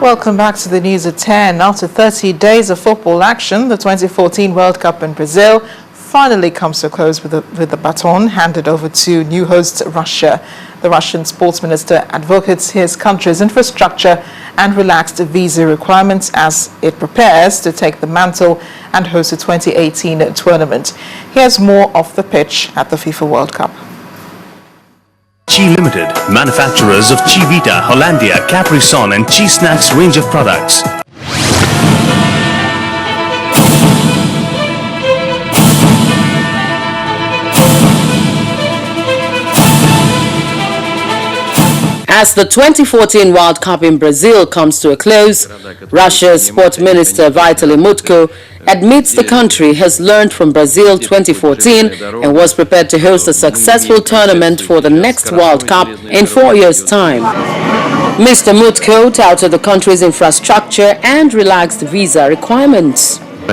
Welcome back to the news at 10. After 30 days of football action, the 2014 World Cup in Brazil finally comes to a close with the baton handed over to new host Russia. The Russian sports minister advocates his country's infrastructure and relaxed visa requirements as it prepares to take the mantle and host the 2018 tournament. Here's more off the pitch at the FIFA World Cup. Chi Limited, manufacturers of Chivita, Hollandia, Capri Sun and Cheese Snacks range of products. As the 2014 World Cup in Brazil comes to a close, Russia's Sport Minister Vitaly Mutko admits the country has learned from Brazil 2014 and was prepared to host a successful tournament for the next World Cup in 4 years' time. Mr. Mutko touted the country's infrastructure and relaxed visa requirements. We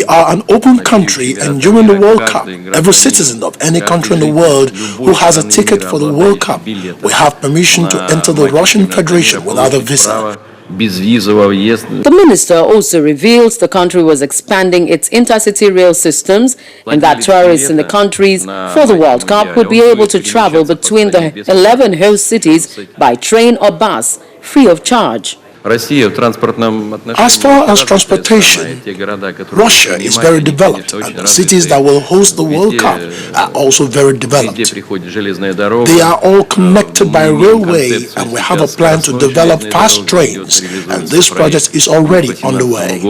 are an open country, and during the World Cup, every citizen of any country in the world who has a ticket for the World Cup will have permission to enter the Russian Federation without a visa. The minister also reveals the country was expanding its intercity rail systems and that tourists in the countries for the World Cup would be able to travel between the 11 host cities by train or bus free of charge. As far as transportation, Russia is very developed, and the cities that will host the World Cup are also very developed. They are all connected by railway, and we have a plan to develop fast trains, and this project is already underway.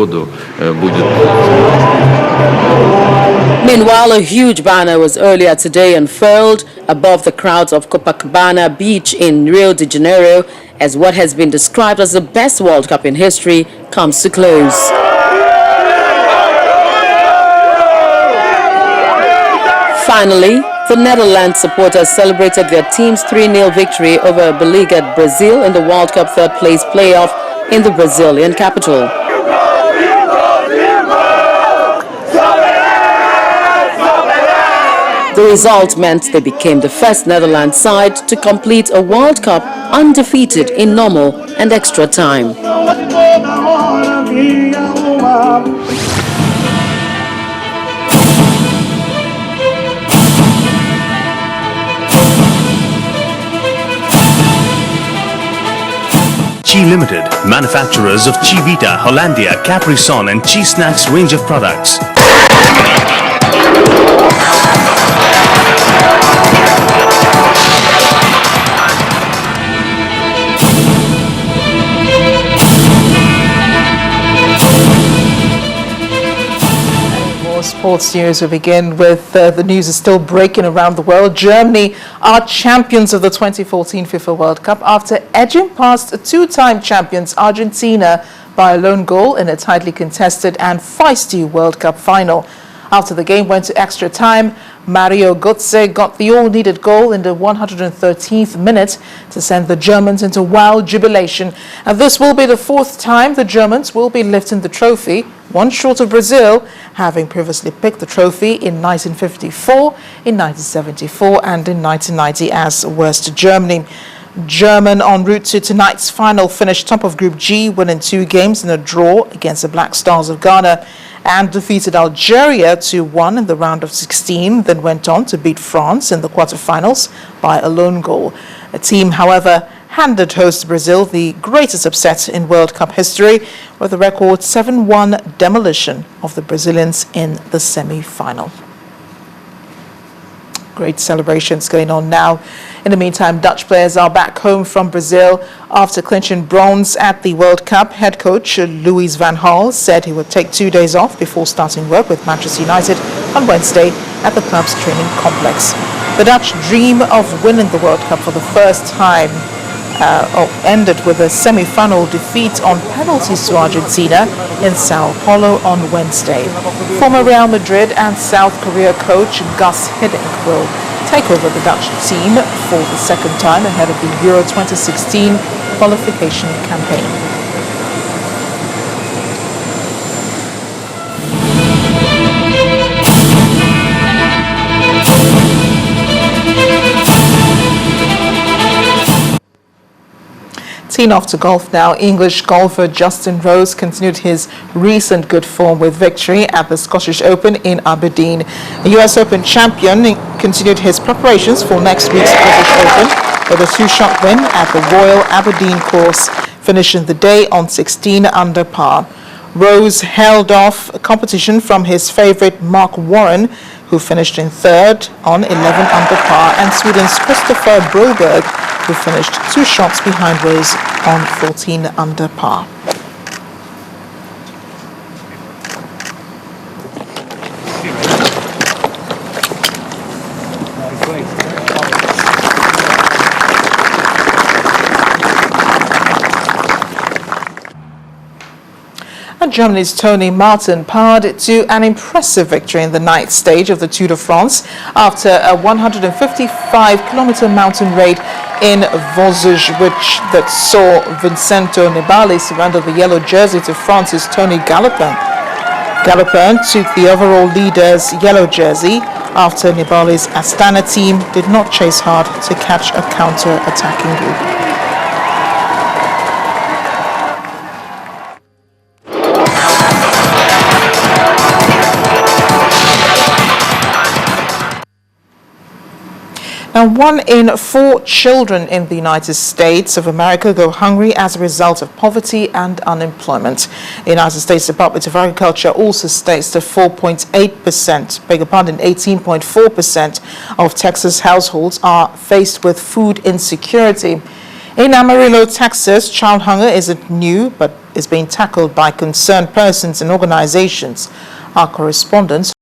Meanwhile, a huge banner was earlier today unfurled above the crowds of Copacabana Beach in Rio de Janeiro as what has been described as the best World Cup in history comes to close. Finally, the Netherlands supporters celebrated their team's 3-0 victory over beleaguered Brazil in the World Cup third-place playoff in the Brazilian capital. The result meant they became the first Netherlands side to complete a World Cup undefeated in normal and extra time. Chi Limited, manufacturers of Chivita, Hollandia, Capri Sun and Cheese Snacks range of products. Sports news. We begin with the news is still breaking around the world. Germany are champions of the 2014 FIFA World Cup after edging past two-time champions Argentina by a lone goal in a tightly contested and feisty World Cup final. After the game went to extra time, Mario Götze got the all-needed goal in the 113th minute to send the Germans into wild jubilation. And this will be the fourth time the Germans will be lifting the trophy, one short of Brazil, having previously picked the trophy in 1954, in 1974 and in 1990 as West Germany. German en route to tonight's final finished top of Group G, winning 2 games in a draw against the Black Stars of Ghana and defeated Algeria 2-1 in the round of 16, then went on to beat France in the quarterfinals by a lone goal. A team, however, handed host Brazil the greatest upset in World Cup history with a record 7-1 demolition of the Brazilians in the semi-final. Great celebrations going on now. In the meantime, Dutch players are back home from Brazil after clinching bronze at the World Cup. Head coach Louis van Gaal said he would take 2 days off before starting work with Manchester United on Wednesday at the club's training complex. The Dutch dream of winning the World Cup for the first time ended with a semi-final defeat on penalties to Argentina in Sao Paulo on Wednesday. Former Real Madrid and South Korea coach Gus Hiddink will take over the Dutch team for the second time ahead of the Euro 2016 qualification campaign. Teeing off to golf now, English golfer Justin Rose continued his recent good form with victory at the Scottish Open in Aberdeen. The US Open champion continued his preparations for next week's British Open with a two-shot win at the Royal Aberdeen course, finishing the day on 16 under par. Rose held off competition from his favourite Mark Warren, who finished in third on 11 under par, and Sweden's Christopher Broberg, who finished 2 shots behind Rose on 14 under par. And Germany's Tony Martin powered to an impressive victory in the ninth stage of the Tour de France after a 155-kilometer mountain raid in Vosges, that saw Vincenzo Nibali surrender the yellow jersey to France's Tony Galopin. Galopin took the overall leader's yellow jersey after Nibali's Astana team did not chase hard to catch a counter-attacking group. Now, 1 in 4 children in the United States of America go hungry as a result of poverty and unemployment. The United States Department of Agriculture also states that 18.4% of Texas households are faced with food insecurity. In Amarillo, Texas, child hunger isn't new, but is being tackled by concerned persons and organizations. Our correspondent